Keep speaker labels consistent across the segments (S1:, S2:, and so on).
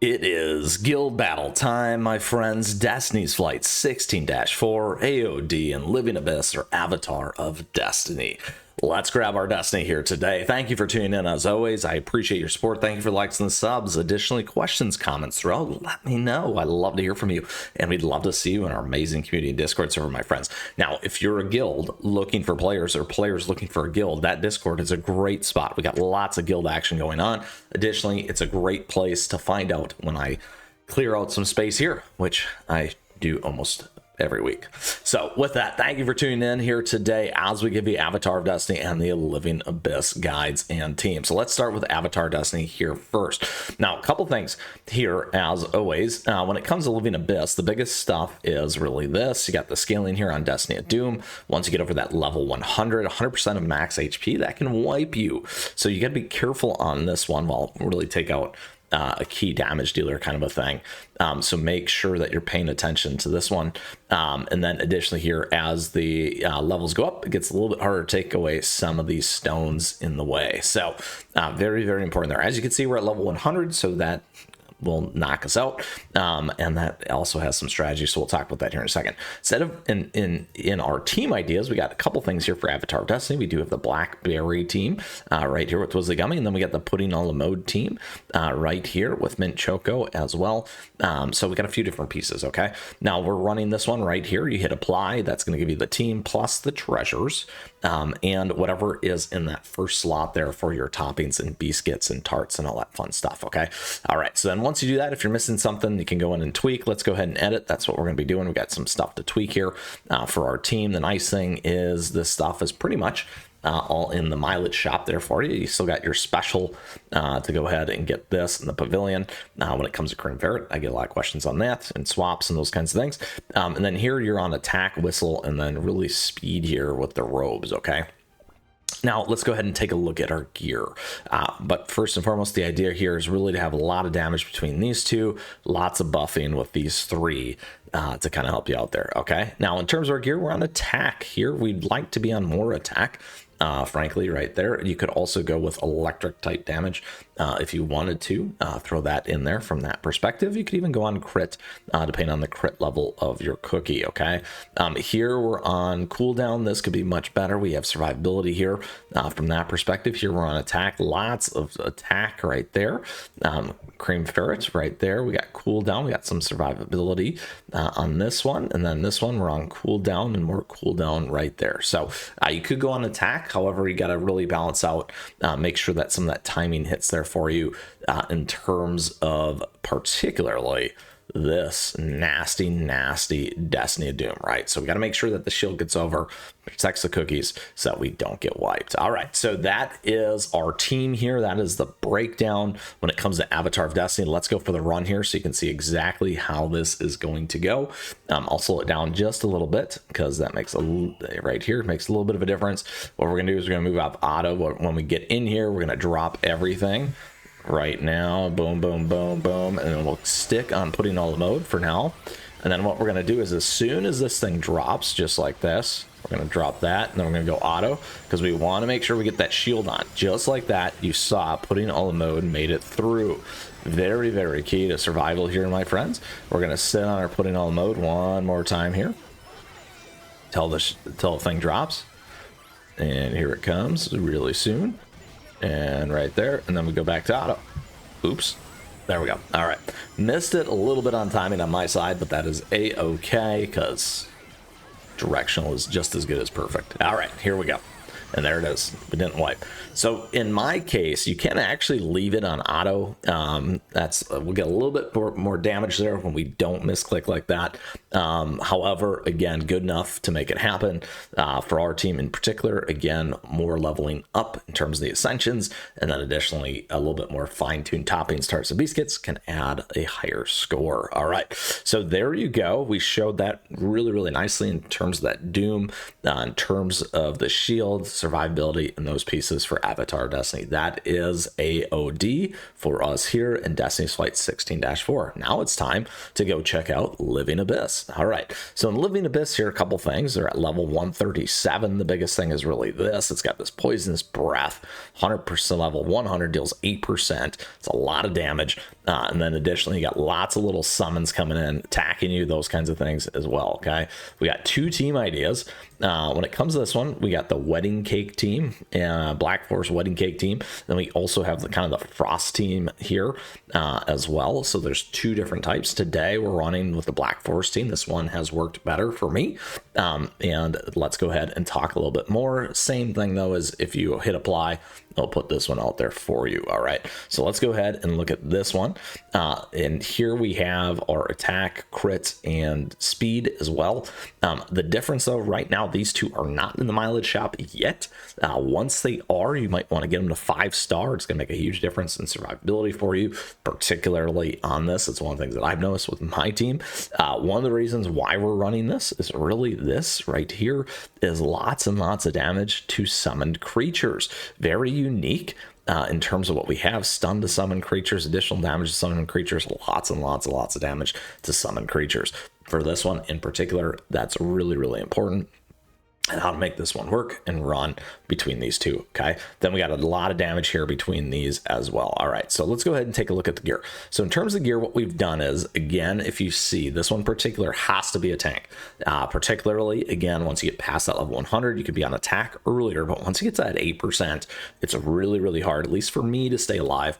S1: It is guild battle time, my friends. Destiny's Flight 16-4, AOD, and Living Abyss are Avatar of Destiny. Let's grab our Destiny here today. Thank you for tuning in as always. I appreciate your support. Thank you for likes and subs. Additionally, questions, comments throughout, let me know. I'd love to hear from you, and we'd love to see you in our amazing community Discord server, my friends. Now, if you're a guild looking for players or players looking for a guild, that Discord is a great spot. We got lots of guild action going on. Additionally, it's a great place to find out when I clear out some space here, which I do almost every week. So with that, thank you for tuning in here today as we give you Avatar of Destiny and the Living Abyss guides and teams. So let's start with Avatar Destiny here first. Now, a couple things here as always. When it comes to Living Abyss, the biggest stuff is really this. You got the scaling here on Destiny of Doom. Once you get over that level 100% of max HP, that can wipe you. So you got to be careful on this one while really take out a key damage dealer kind of a thing. So make sure that you're paying attention to this one. And then additionally here, as the levels go up, it gets a little bit harder to take away some of these stones in the way. So very, very important there. As you can see, we're at level 100, so that will knock us out, and that also has some strategy, so we'll talk about that here in a second. Instead of in our team ideas, we got a couple things here for Avatar of Destiny. We do have the Blackberry team right here with Twizzly Gummy, and then we got the Pudding a la Mode team right here with Mint Choco as well. So we got a few different pieces. Okay, now we're running this one right here. You hit apply, that's going to give you the team plus the treasures, and whatever is in that first slot there for your toppings and biscuits and tarts and all that fun stuff. Okay, all right, so then once you do that, if you're missing something, you can go in and tweak. Let's go ahead and edit. That's what we're going to be doing. We got some stuff to tweak here for our team. The nice thing is this stuff is pretty much all in the mileage shop there for you. You still got your special to go ahead and get this in the pavilion. When it comes to Crim Ferret, I get a lot of questions on that and swaps and those kinds of things. And then here you're on attack, whistle, and then really speed here with the robes. Okay. Now, let's go ahead and take a look at our gear. But first and foremost, the idea here is really to have a lot of damage between these two, lots of buffing with these three to kind of help you out there. Okay. Now, in terms of our gear, we're on attack here. We'd like to be on more attack. Frankly, right there. You could also go with electric type damage if you wanted to throw that in there from that perspective. You could even go on crit depending on the crit level of your cookie. Okay, here we're on cooldown. This could be much better. We have survivability here from that perspective. Here we're on attack, lots of attack right there. Cream ferrets right there. We got cooldown. We got some survivability on this one, and then this one we're on cooldown and more cooldown right there. So you could go on attack. However, you got to really balance out, make sure that some of that timing hits there for you in terms of particularly this nasty Destiny of Doom, right? So we got to make sure that the shield gets over, protects the cookies so that we don't get wiped. All right, so that is our team here. That is the breakdown when it comes to Avatar of Destiny. Let's go for the run here so you can see exactly how this is going to go. I'll slow it down just a little bit because that makes right here makes a little bit of a difference. What we're gonna do is we're gonna move up auto. When we get in here, we're gonna drop everything right now, boom, boom, boom, boom, and then we'll stick on Pudding a la Mode for now. And then what we're going to do is as soon as this thing drops, just like this, we're going to drop that, and then we're going to go auto, because we want to make sure we get that shield on. Just like that, you saw Pudding a la Mode made it through. Very, very key to survival here, my friends. We're going to sit on our Pudding a la Mode one more time here, till the thing drops. And here it comes really soon. And right there, and then we go back to auto. Oops, there we go. All right, missed it a little bit on timing on my side, but that is a-okay because directional is just as good as perfect. All right, here we go. And there it is. We didn't wipe. So in my case, you can actually leave it on auto. We'll get a little bit more damage there when we don't misclick like that. However, again, good enough to make it happen for our team in particular. Again, more leveling up in terms of the ascensions, and then additionally a little bit more fine-tuned toppings, tarts, and biscuits can add a higher score. All right, so there you go. We showed that really, really nicely in terms of that Doom, in terms of the shield. survivability in those pieces for Avatar Destiny. That is AOD for us here in Destiny's Flight 16-4. Now it's time to go check out Living Abyss. All right, so in Living Abyss here, a couple things. They're at level 137. The biggest thing is really this. It's got this poisonous breath, 100% level 100, deals 8%. It's a lot of damage. And then additionally, you got lots of little summons coming in, attacking you, those kinds of things as well, okay? We got 2 team ideas. When it comes to this one, we got the Wedding Cake team, Black Forest Wedding Cake team. Then we also have the kind of the Frost team here as well. So there's 2 different types. Today, we're running with the Black Forest team. This one has worked better for me. And let's go ahead and talk a little bit more. Same thing, though, as if you hit apply, I'll put this one out there for you. All right, so let's go ahead and look at this one. And here we have our attack, crit, and speed as well. The difference, though, right now, these 2 are not in the mileage shop yet. Once they are, you might want to get them to 5-star. It's going to make a huge difference in survivability for you, particularly on this. It's one of the things that I've noticed with my team. One of the reasons why we're running this is really this right here is lots and lots of damage to summoned creatures. Very unique in terms of what we have. Stun to summon creatures, additional damage to summon creatures, lots and lots and lots of damage to summon creatures. For this one in particular, that's really, really important. And how to make this one work and run between these 2, okay? Then we got a lot of damage here between these as well. All right, so let's go ahead and take a look at the gear. So in terms of gear, what we've done is, again, if you see, this one in particular has to be a tank. Particularly, again, once you get past that level 100, you could be on attack earlier, but once you get to that 8%, it's really, really hard, at least for me, to stay alive.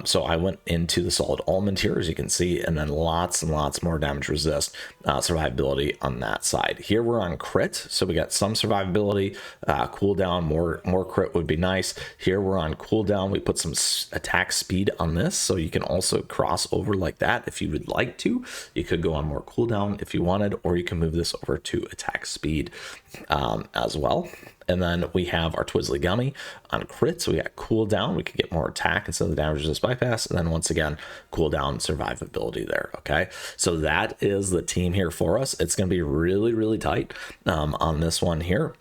S1: So I went into the solid almond here, as you can see, and then lots and lots more damage resist, survivability on that side. Here we're on crit, so we got some survivability, cooldown, more crit would be nice. Here we're on cooldown. We put some attack speed on this, so you can also cross over like that if you would like to. You could go on more cooldown if you wanted, or you can move this over to attack speed as well. And then we have our Twizzly Gummy on crit, so we got cooldown. We could get more attack instead of the damage resist bypass. And then once again, cooldown survivability there, okay? So that is the team here for us. It's going to be really, really tight on this one here.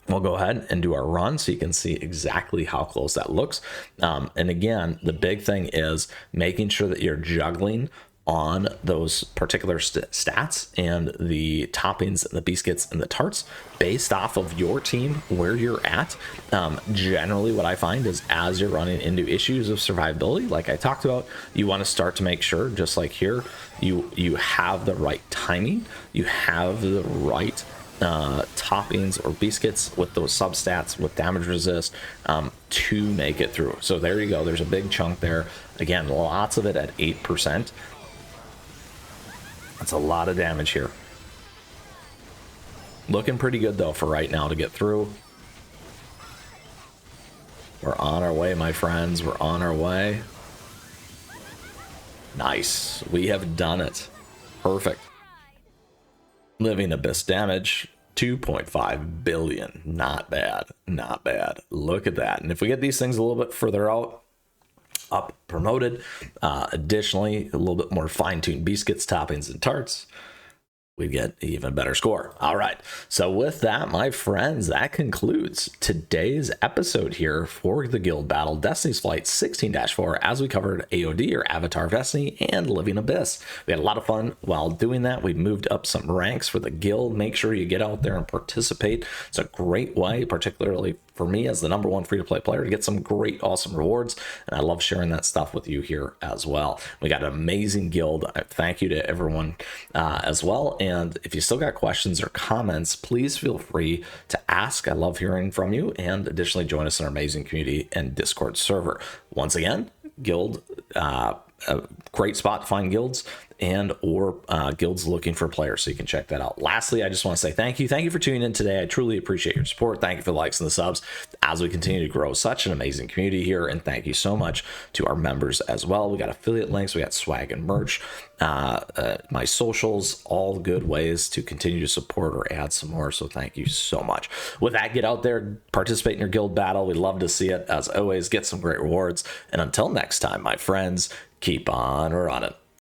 S1: We'll go ahead and do our run so you can see exactly how close that looks. And again, the big thing is making sure that you're juggling on those particular stats and the toppings, the biscuits, and the tarts based off of your team, where you're at. Generally, what I find is as you're running into issues of survivability, like I talked about, you want to start to make sure, just like here, you have the right timing, you have the right toppings or biscuits with those substats with damage resist to make it through. So there you go. There's a big chunk there. Again, lots of it at 8%. That's a lot of damage here. Looking pretty good, though, for right now to get through. We're on our way, my friends. We're on our way. Nice. We have done it. Perfect. Living Abyss damage, 2.5 billion. Not bad. Not bad. Look at that. And if we get these things a little bit further out, up promoted, additionally a little bit more fine-tuned biscuits, toppings, and tarts, we get an even better score. All right, so with that, my friends, that concludes today's episode here for the guild battle Destiny's Flight 16-4, as we covered AOD, or Avatar of Destiny, and Living Abyss. We had a lot of fun while doing that. We moved up some ranks for the guild. Make sure you get out there and participate. It's a great way, particularly for me as the #1 free-to-play player, to get some great, awesome rewards, and I love sharing that stuff with you here as well. We got an amazing guild. Thank you to everyone as well, and if you still got questions or comments, please feel free to ask. I love hearing from you, and additionally, join us in our amazing community and Discord server. Once again, guild, a great spot to find guilds, and or guilds looking for players, so you can check that out. Lastly, I just want to say thank you for tuning in today. I truly appreciate your support. Thank you for the likes and the subs as we continue to grow such an amazing community here, and thank you so much to our members as well. We got affiliate links, we got swag and merch, my socials, all good ways to continue to support or add some more, so thank you so much. With that, get out there, participate in your guild battle. We'd love to see it. As always, get some great rewards, and until next time, my friends, keep on running.